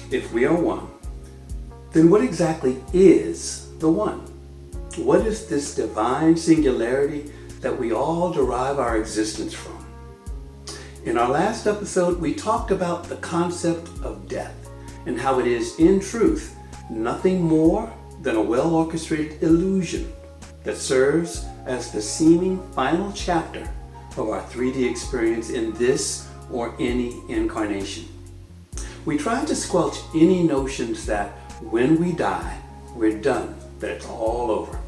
If we are one, then what exactly is the one? What is this divine singularity that we all derive our existence from? In our last episode, we talked about the concept of death and how it is, in truth, nothing more than a well-orchestrated illusion that serves as the seeming final chapter of our 3D experience in this or any incarnation. We tried to squelch any notions that when we die, we're done, that it's all over.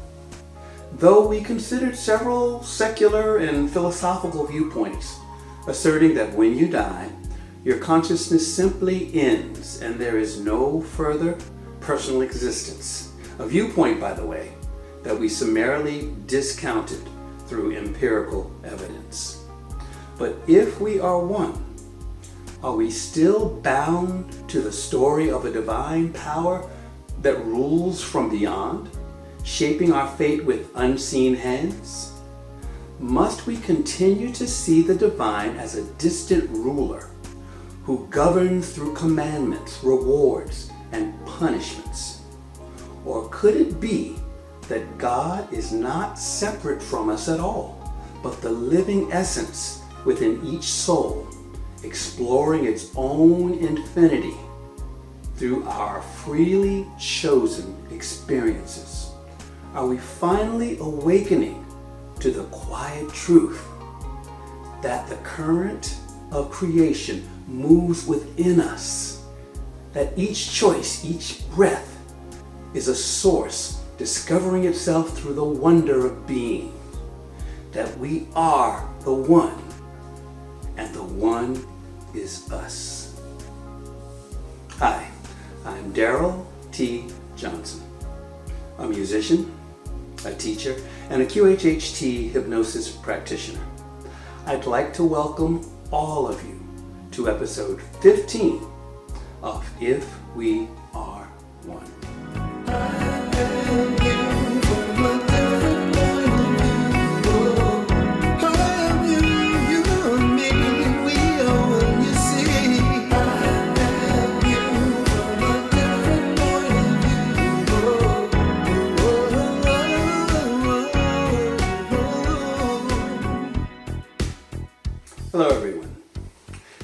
Though we considered several secular and philosophical viewpoints, asserting that when you die, your consciousness simply ends and there is no further personal existence. A viewpoint, by the way, that we summarily discounted through empirical evidence. But if we are one, are we still bound to the story of a divine power that rules from beyond, shaping our fate with unseen hands? Must we continue to see the divine as a distant ruler who governs through commandments, rewards, and punishments? Or could it be that God is not separate from us at all, but the living essence within each soul, exploring its own infinity through our freely chosen experiences? Are we finally awakening to the quiet truth that the current of creation moves within us, that each choice, each breath is a source discovering itself through the wonder of being, that we are the one and the one is us? Hi, I'm Daryl T. Johnson, a musician, a teacher, and a QHHT hypnosis practitioner. I'd like to welcome all of you to episode 15 of If We Are One. Hello everyone,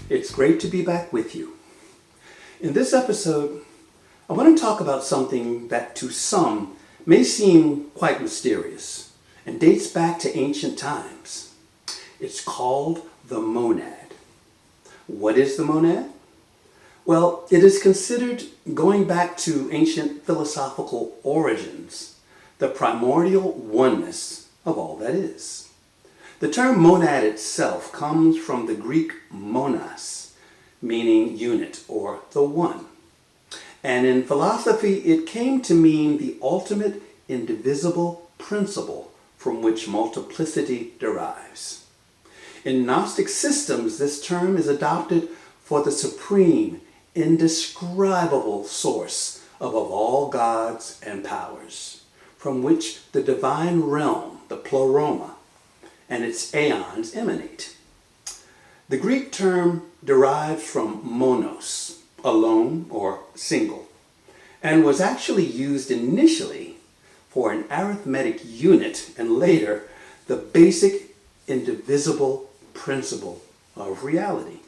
it's great to be back with you. In this episode, I want to talk about something that to some may seem quite mysterious and dates back to ancient times. It's called the monad. What is the monad? Well, it is considered, going back to ancient philosophical origins, the primordial oneness of all that is. The term monad itself comes from the Greek monas, meaning unit or the one. And in philosophy, it came to mean the ultimate indivisible principle from which multiplicity derives. In Gnostic systems, this term is adopted for the supreme, indescribable source above all gods and powers, from which the divine realm, the pleroma, and its aeons emanate. The Greek term derives from monos, alone or single, and was actually used initially for an arithmetic unit and later the basic indivisible principle of reality.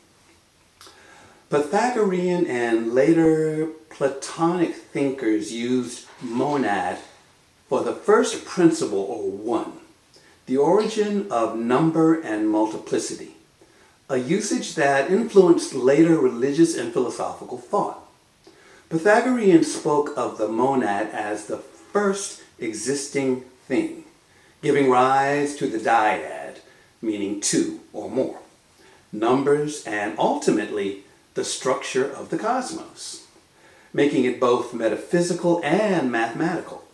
Pythagorean and later Platonic thinkers used monad for the first principle, or one, the origin of number and multiplicity, a usage that influenced later religious and philosophical thought. Pythagoreans spoke of the monad as the first existing thing, giving rise to the dyad, meaning two or more, numbers, and ultimately the structure of the cosmos, making it both metaphysical and mathematical.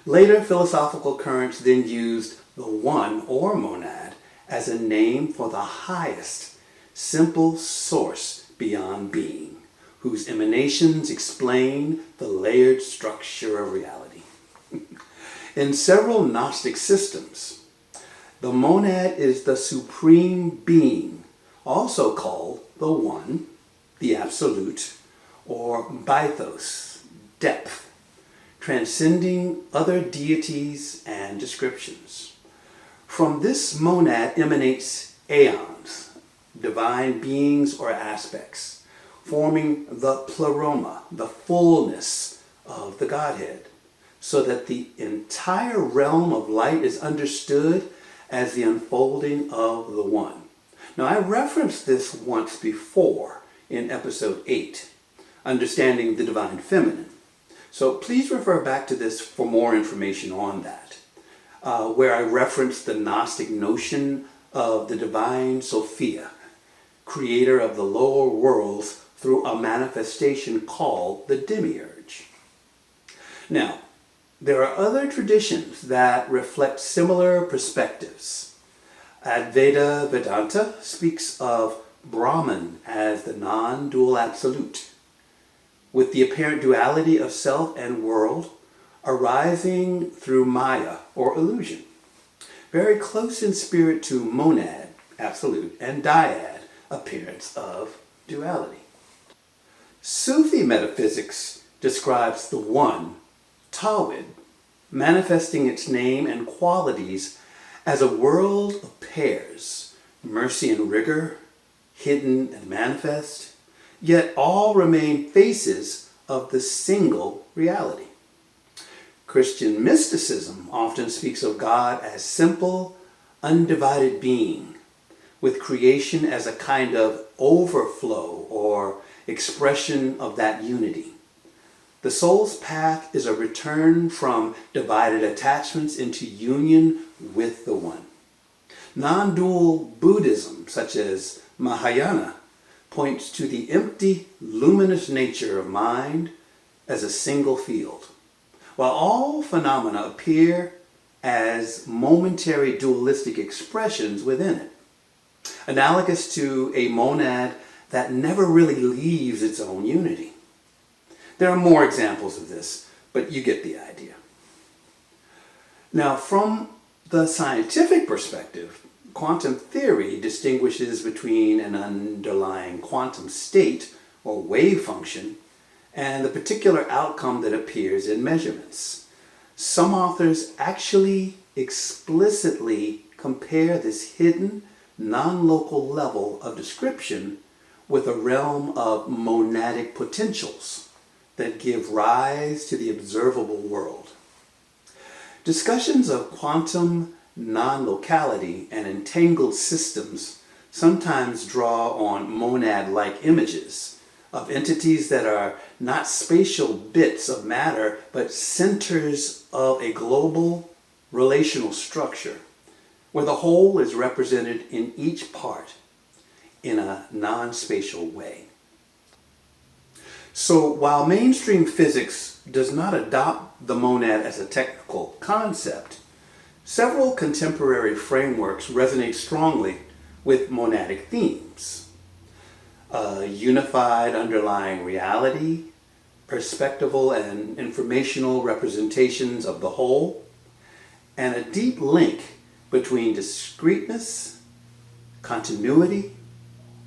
Later philosophical currents then used the one, or monad, as a name for the highest, simple source beyond being, whose emanations explain the layered structure of reality. In several Gnostic systems, the monad is the supreme being, also called the one, the absolute, or bythos, depth, transcending other deities and descriptions. From this monad emanates aeons, divine beings or aspects, forming the pleroma, the fullness of the Godhead, so that the entire realm of light is understood as the unfolding of the One. Now, I referenced this once before in episode 8, Understanding the Divine Feminine. So please refer back to this for more information on that, where I referenced the Gnostic notion of the divine Sophia, creator of the lower worlds through a manifestation called the demiurge. Now, there are other traditions that reflect similar perspectives. Advaita Vedanta speaks of Brahman as the non-dual absolute, with the apparent duality of self and world arising through Maya or illusion, very close in spirit to monad, absolute, and dyad, appearance of duality. Sufi metaphysics describes the One, Tawhid, manifesting its name and qualities as a world of pairs, mercy and rigor, hidden and manifest, yet all remain faces of the single reality. Christian mysticism often speaks of God as simple, undivided being, with creation as a kind of overflow or expression of that unity. The soul's path is a return from divided attachments into union with the One. Non-dual Buddhism, such as Mahayana, points to the empty, luminous nature of mind as a single field, while all phenomena appear as momentary dualistic expressions within it, analogous to a monad that never really leaves its own unity. There are more examples of this, but you get the idea. Now, from the scientific perspective, quantum theory distinguishes between an underlying quantum state or wave function and the particular outcome that appears in measurements. Some authors actually explicitly compare this hidden, non-local level of description with a realm of monadic potentials that give rise to the observable world. Discussions of quantum non-locality and entangled systems sometimes draw on monad-like images of entities that are not spatial bits of matter, but centers of a global relational structure, where the whole is represented in each part in a non-spatial way. So while mainstream physics does not adopt the monad as a technical concept, several contemporary frameworks resonate strongly with monadic themes. A unified underlying reality, perspectival and informational representations of the whole, and a deep link between discreteness, continuity,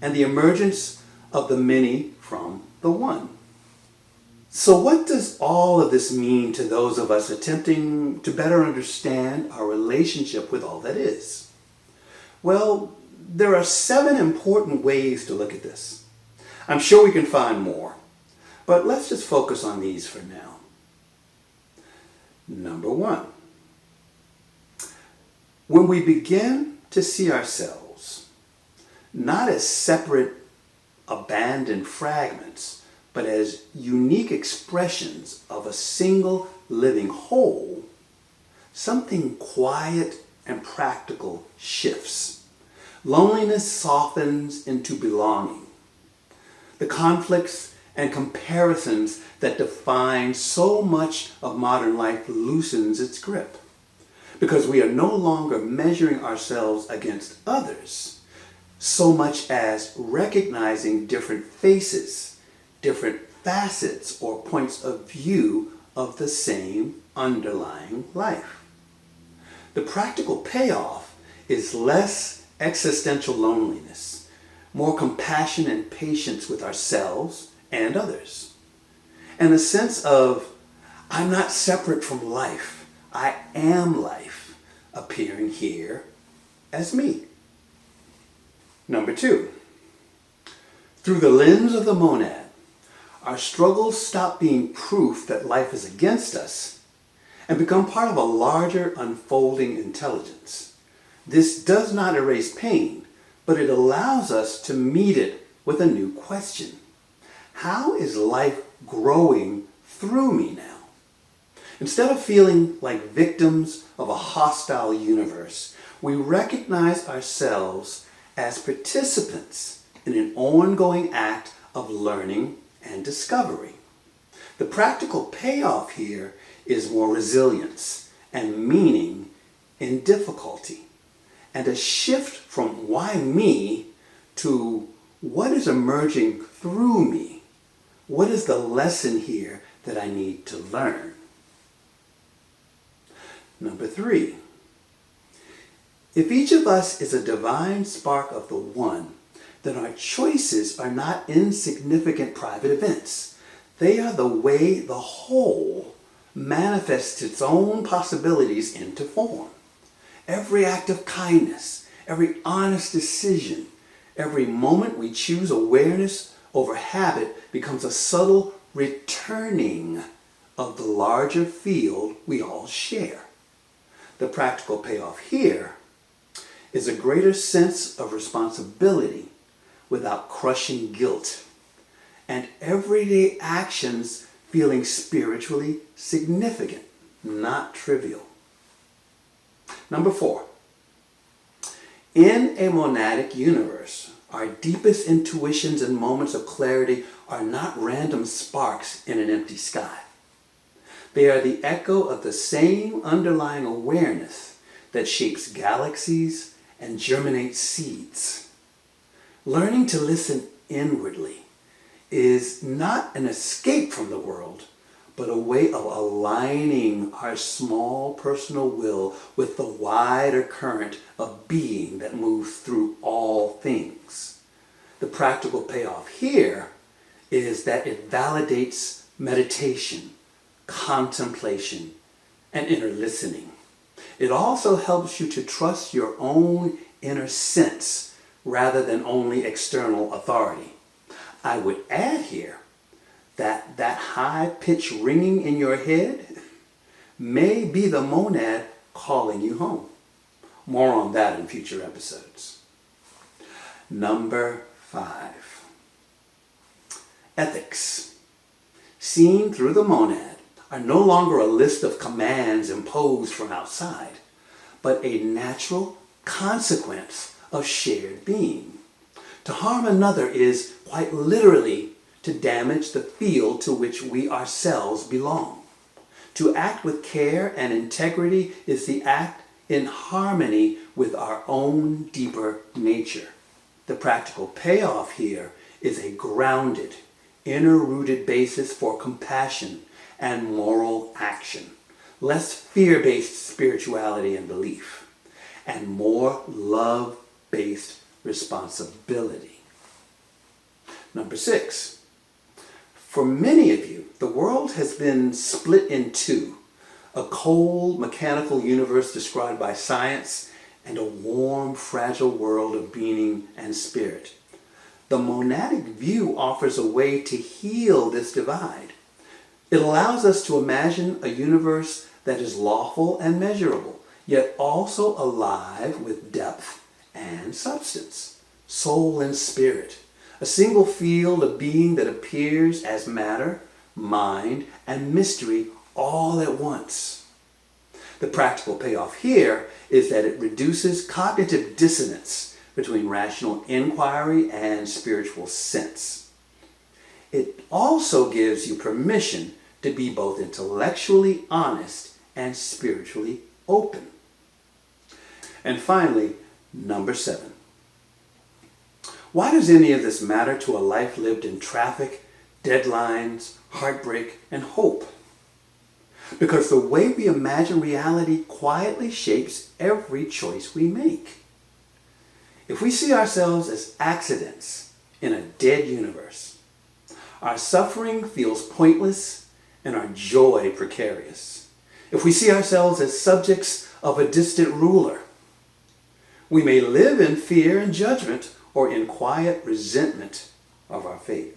and the emergence of the many from the one. So what does all of this mean to those of us attempting to better understand our relationship with all that is? Well, there are 7 important ways to look at this. I'm sure we can find more, but let's just focus on these for now. Number 1, when we begin to see ourselves not as separate, abandoned fragments, but as unique expressions of a single living whole, something quiet and practical shifts. Loneliness softens into belonging. The conflicts and comparisons that define so much of modern life loosens its grip, because we are no longer measuring ourselves against others, so much as recognizing different faces, different facets or points of view of the same underlying life. The practical payoff is less existential loneliness, more compassion and patience with ourselves and others. and a sense of I'm not separate from life. I am life, appearing here as me. Number 2, through the lens of the monad, our struggles stop being proof that life is against us and become part of a larger unfolding intelligence. This does not erase pain, but it allows us to meet it with a new question. How is life growing through me now? Instead of feeling like victims of a hostile universe, we recognize ourselves as participants in an ongoing act of learning and discovery. The practical payoff here is more resilience and meaning in difficulty, and a shift from why me to what is emerging through me. What is the lesson here that I need to learn? Number 3, if each of us is a divine spark of the one, then our choices are not insignificant private events. They are the way the whole manifests its own possibilities into form. Every act of kindness, every honest decision, every moment we choose awareness over habit becomes a subtle returning of the larger field we all share. The practical payoff here is a greater sense of responsibility without crushing guilt, and everyday actions feeling spiritually significant, not trivial. Number 4, in a monadic universe, our deepest intuitions and moments of clarity are not random sparks in an empty sky. They are the echo of the same underlying awareness that shapes galaxies and germinates seeds. Learning to listen inwardly is not an escape from the world, but a way of aligning our small personal will with the wider current of being that moves through all things. The practical payoff here is that it validates meditation, contemplation, and inner listening. It also helps you to trust your own inner sense rather than only external authority. I would add here that high-pitched ringing in your head may be the monad calling you home. More on that in future episodes. Number 5, ethics. Seen through the monad are no longer a list of commands imposed from outside, but a natural consequence of shared being. To harm another is quite literally to damage the field to which we ourselves belong. To act with care and integrity is the act in harmony with our own deeper nature. The practical payoff here is a grounded, inner-rooted basis for compassion and moral action, less fear-based spirituality and belief, and more love-based responsibility. Number 6, for many of you, the world has been split in two, a cold, mechanical universe described by science and a warm, fragile world of being and spirit. The monadic view offers a way to heal this divide. It allows us to imagine a universe that is lawful and measurable, yet also alive with depth and substance, soul and spirit, a single field of being that appears as matter, mind, and mystery all at once. The practical payoff here is that it reduces cognitive dissonance between rational inquiry and spiritual sense. It also gives you permission to be both intellectually honest and spiritually open. And finally, number 7. Why does any of this matter to a life lived in traffic, deadlines, heartbreak, and hope? Because the way we imagine reality quietly shapes every choice we make. If we see ourselves as accidents in a dead universe, our suffering feels pointless and our joy precarious. If we see ourselves as subjects of a distant ruler, we may live in fear and judgment or in quiet resentment of our fate.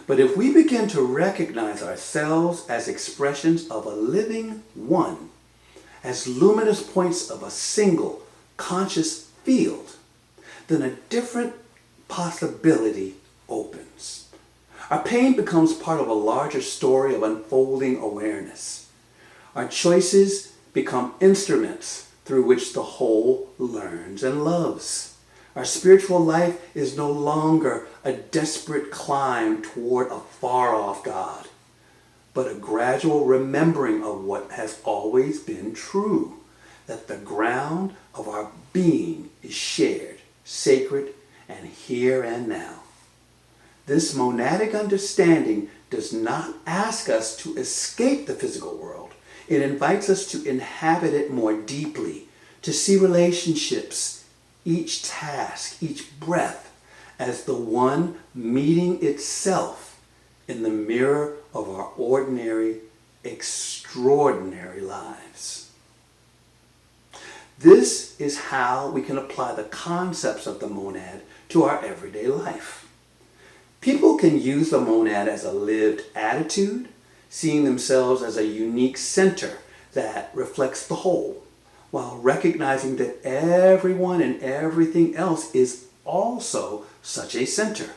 But if we begin to recognize ourselves as expressions of a living one, as luminous points of a single conscious field, then a different possibility opens. Our pain becomes part of a larger story of unfolding awareness. Our choices become instruments through which the whole learns and loves. Our spiritual life is no longer a desperate climb toward a far-off God, but a gradual remembering of what has always been true, that the ground of our being is shared, sacred, and here and now. This monadic understanding does not ask us to escape the physical world. It invites us to inhabit it more deeply, to see relationships, each task, each breath, as the one meeting itself in the mirror of our ordinary, extraordinary lives. This is how we can apply the concepts of the monad to our everyday life. People can use the monad as a lived attitude, seeing themselves as a unique center that reflects the whole, while recognizing that everyone and everything else is also such a center,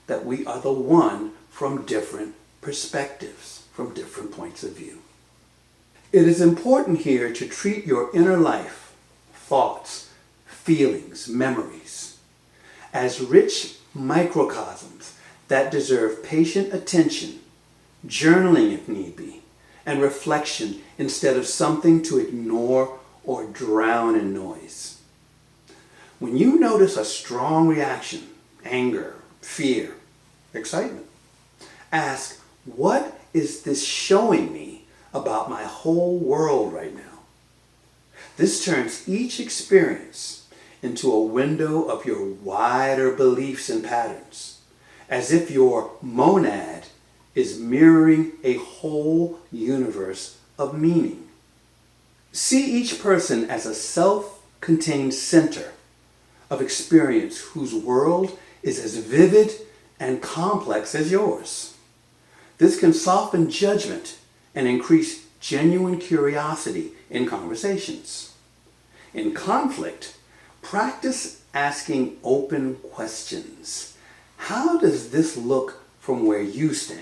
that we are the one from different perspectives, from different points of view. It is important here to treat your inner life, thoughts, feelings, memories, as rich microcosms that deserve patient attention, journaling if need be, and reflection instead of something to ignore or drown in noise. When you notice a strong reaction, anger, fear, excitement, ask, what is this showing me about my whole world right now? This turns each experience into a window of your wider beliefs and patterns, as if your monad is mirroring a whole universe of meaning. See each person as a self-contained center of experience whose world is as vivid and complex as yours. This can soften judgment and increase genuine curiosity in conversations. In conflict, practice asking open questions. How does this look from where you stand?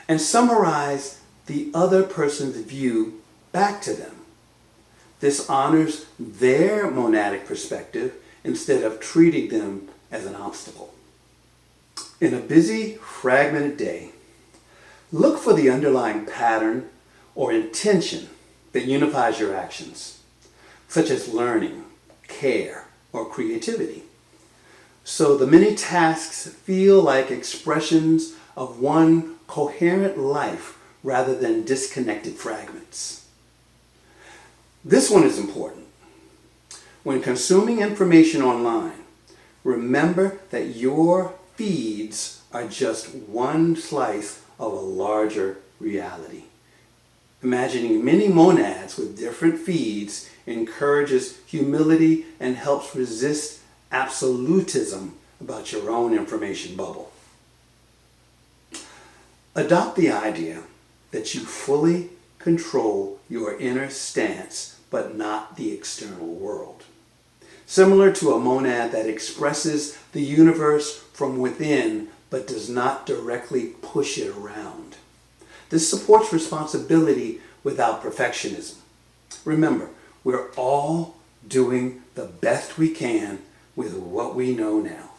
And summarize the other person's view back to them. This honors their monadic perspective instead of treating them as an obstacle. In a busy, fragmented day, look for the underlying pattern or intention that unifies your actions, such as learning, care, or creativity. So the many tasks feel like expressions of one coherent life rather than disconnected fragments. This one is important. When consuming information online, remember that your feeds are just one slice of a larger reality. Imagining many monads with different feeds encourages humility and helps resist absolutism about your own information bubble. Adopt the idea that you fully control your inner stance, but not the external world. Similar to a monad that expresses the universe from within, but does not directly push it around. This supports responsibility without perfectionism. Remember, we're all doing the best we can with what we know now.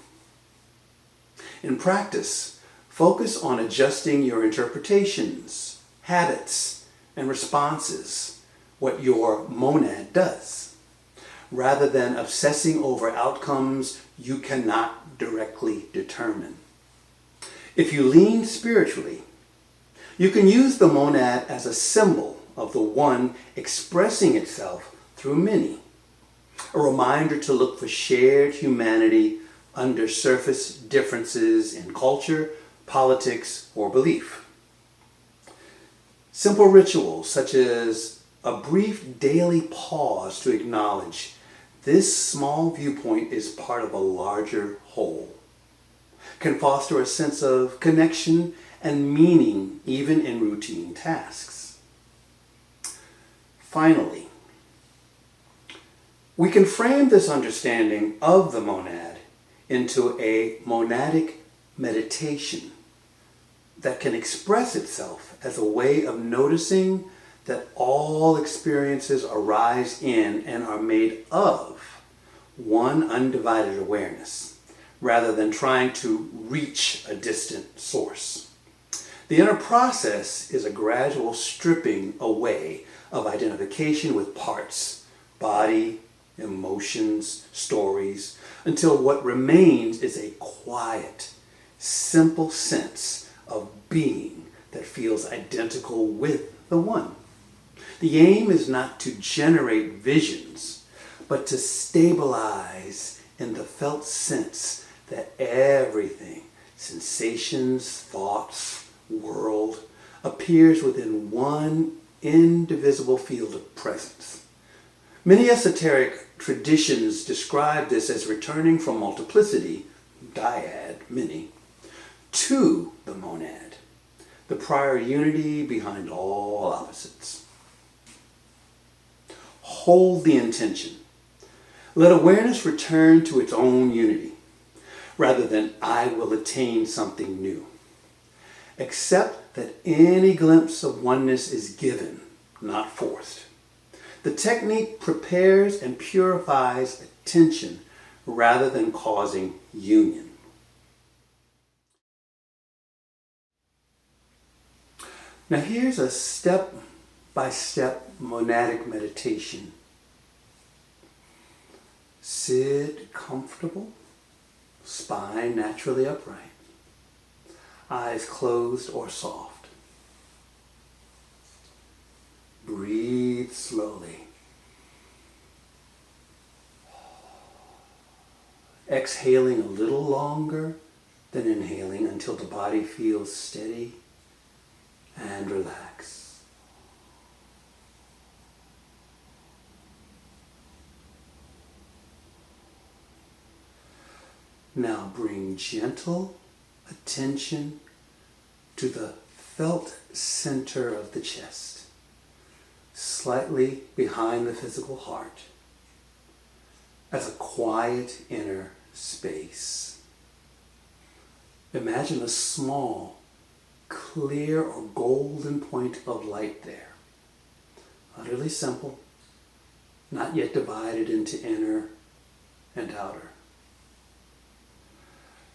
In practice, focus on adjusting your interpretations, habits, and responses, what your monad does, rather than obsessing over outcomes you cannot directly determine. If you lean spiritually, you can use the monad as a symbol of the one expressing itself through many, a reminder to look for shared humanity under surface differences in culture, politics, or belief. Simple rituals such as a brief daily pause to acknowledge this small viewpoint is part of a larger whole can foster a sense of connection and meaning even in routine tasks. Finally, we can frame this understanding of the monad into a monadic meditation that can express itself as a way of noticing that all experiences arise in and are made of one undivided awareness, rather than trying to reach a distant source. The inner process is a gradual stripping away of identification with parts, body, emotions, stories, until what remains is a quiet, simple sense of being that feels identical with the one. The aim is not to generate visions, but to stabilize in the felt sense that everything, sensations, thoughts, world, appears within one indivisible field of presence. Many esoteric traditions describe this as returning from multiplicity, dyad, many, to the monad, the prior unity behind all opposites. Hold the intention. Let awareness return to its own unity, rather than I will attain something new. Accept that any glimpse of oneness is given, not forced. The technique prepares and purifies attention rather than causing union. Now here's a step-by-step monadic meditation. Sit comfortable, spine naturally upright, eyes closed or soft. Breathe slowly. Exhaling a little longer than inhaling until the body feels steady and relaxed. Now bring gentle attention to the felt center of the chest, slightly behind the physical heart, as a quiet inner space. Imagine a small, clear or golden point of light there. Utterly simple, not yet divided into inner and outer.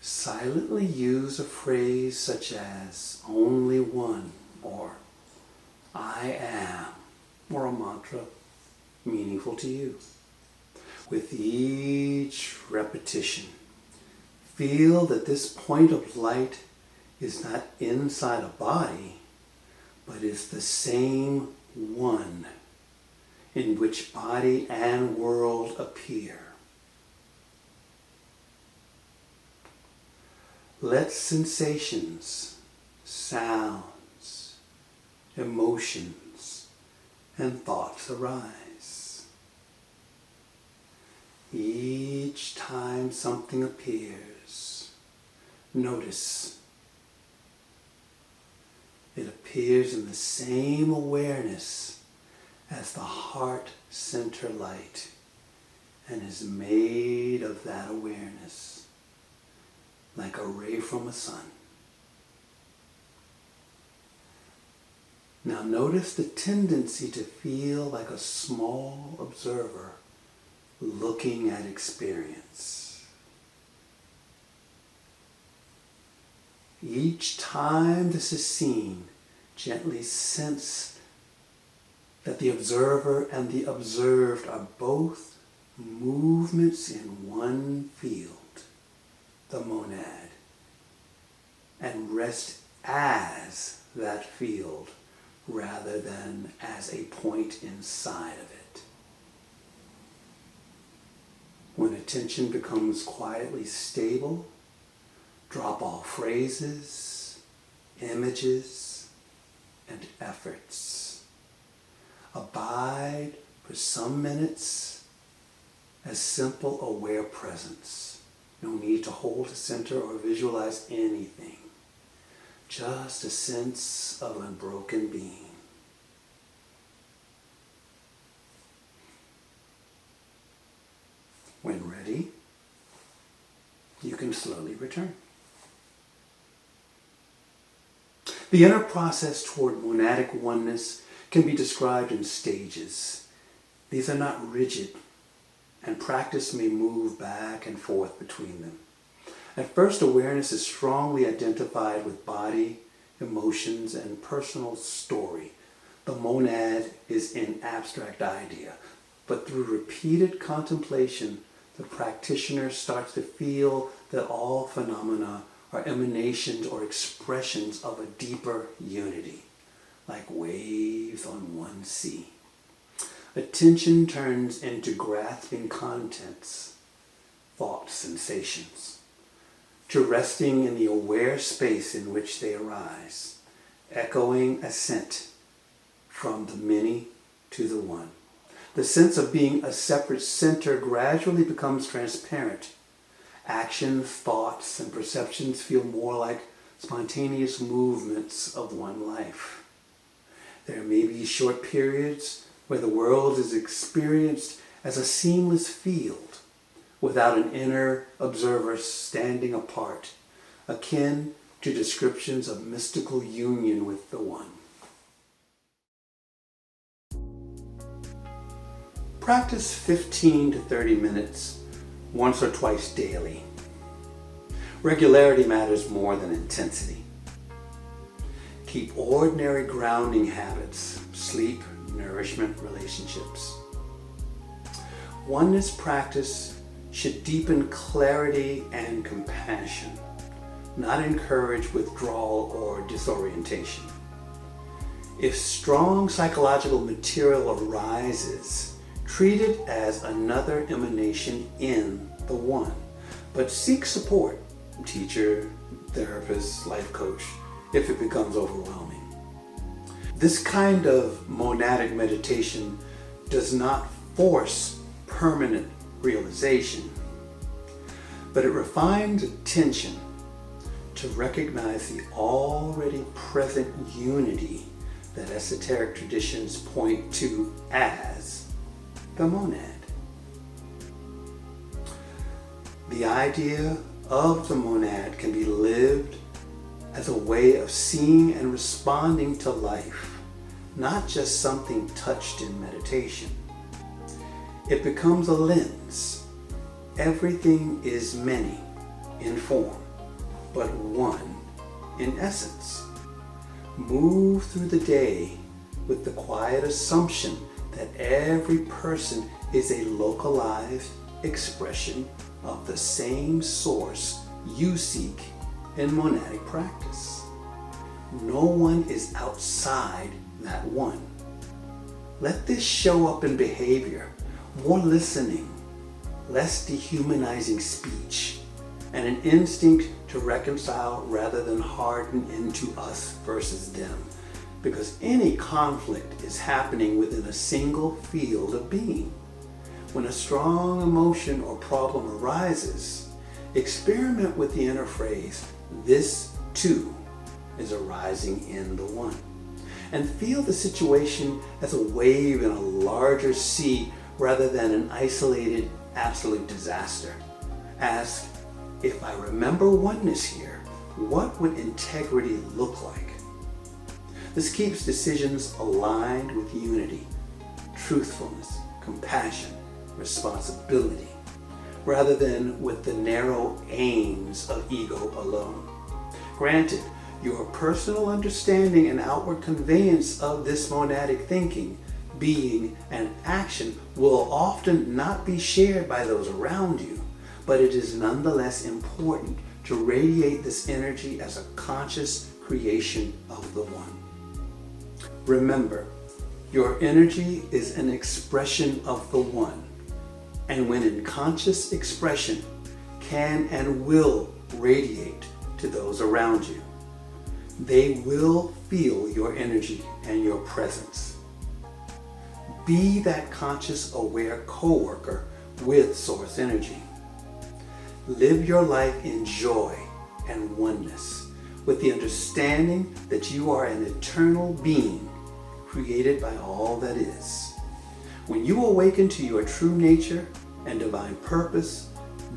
Silently use a phrase such as only one or I am, or a mantra meaningful to you. With each repetition, feel that this point of light is not inside a body, but is the same one in which body and world appear. Let sensations, sounds, emotions, and thoughts arise. Each time something appears, notice. It appears in the same awareness as the heart center light and is made of that awareness, like a ray from a sun. Now notice the tendency to feel like a small observer looking at experience. Each time this is seen, gently sense that the observer and the observed are both movements in one field, the monad, and rest as that field rather than as a point inside of it. When attention becomes quietly stable, drop all phrases, images, and efforts. Abide for some minutes as simple aware presence. No need to hold a center or visualize anything. Just a sense of unbroken being. When ready, you can slowly return. The inner process toward monadic oneness can be described in stages. These are not rigid, and practice may move back and forth between them. At first, awareness is strongly identified with body, emotions, and personal story. The monad is an abstract idea, but through repeated contemplation, the practitioner starts to feel that all phenomena are emanations or expressions of a deeper unity, like waves on one sea. Attention turns into grasping contents, thoughts, sensations, to resting in the aware space in which they arise, echoing ascent from the many to the one. The sense of being a separate center gradually becomes transparent. Actions, thoughts, and perceptions feel more like spontaneous movements of one life. There may be short periods where the world is experienced as a seamless field, without an inner observer standing apart, akin to descriptions of mystical union with the one. Practice 15 to 30 minutes once or twice daily. Regularity matters more than intensity. Keep ordinary grounding habits, sleep, nourishment, relationships. Oneness practice should deepen clarity and compassion, not encourage withdrawal or disorientation. If strong psychological material arises, treat it as another emanation in the one, but seek support, teacher, therapist, life coach, if it becomes overwhelming. This kind of monadic meditation does not force permanent realization, but it refines attention to recognize the already present unity that esoteric traditions point to as the monad. The idea of the monad can be lived as a way of seeing and responding to life, not just something touched in meditation. It becomes a lens. Everything is many in form, but one in essence. Move through the day with the quiet assumption that every person is a localized expression of the same source you seek in monadic practice. No one is outside that one. Let this show up in behavior, more listening, less dehumanizing speech, and an instinct to reconcile rather than harden into us versus them, because any conflict is happening within a single field of being. When a strong emotion or problem arises, experiment with the inner phrase, "This too is arising in the one," and feel the situation as a wave in a larger sea rather than an isolated absolute disaster. Ask, if I remember oneness here, what would integrity look like? This keeps decisions aligned with unity, truthfulness, compassion, responsibility, rather than with the narrow aims of ego alone. Granted, your personal understanding and outward conveyance of this monadic thinking, being, and action will often not be shared by those around you, but it is nonetheless important to radiate this energy as a conscious creation of the one. Remember, your energy is an expression of the one, and when in conscious expression, can and will radiate to those around you. They will feel your energy and your presence. Be that conscious, aware co-worker with source energy. Live your life in joy and oneness, with the understanding that you are an eternal being created by all that is. When you awaken to your true nature and divine purpose,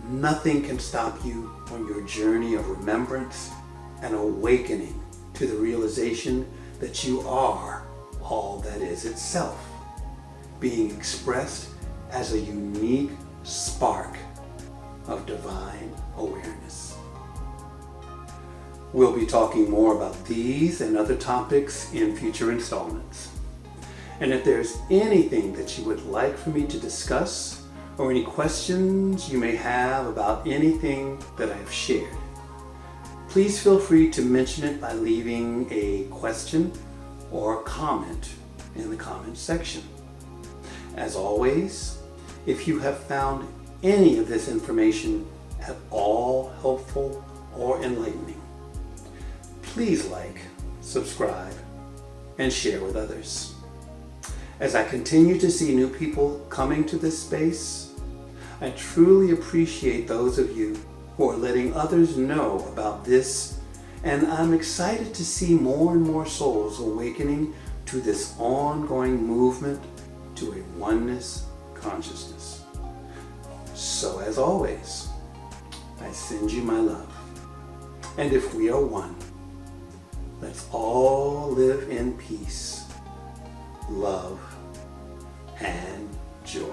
nothing can stop you on your journey of remembrance and awakening to the realization that you are all that is itself, being expressed as a unique spark of divine awareness. We'll be talking more about these and other topics in future installments. And if there's anything that you would like for me to discuss, or any questions you may have about anything that I've shared, please feel free to mention it by leaving a question or comment in the comment section. As always, if you have found any of this information at all helpful or enlightening, please like, subscribe, and share with others. As I continue to see new people coming to this space, I truly appreciate those of you who are letting others know about this, and I'm excited to see more and more souls awakening to this ongoing movement to a oneness consciousness. So as always, I send you my love. And if we are one, let's all live in peace, love, and joy.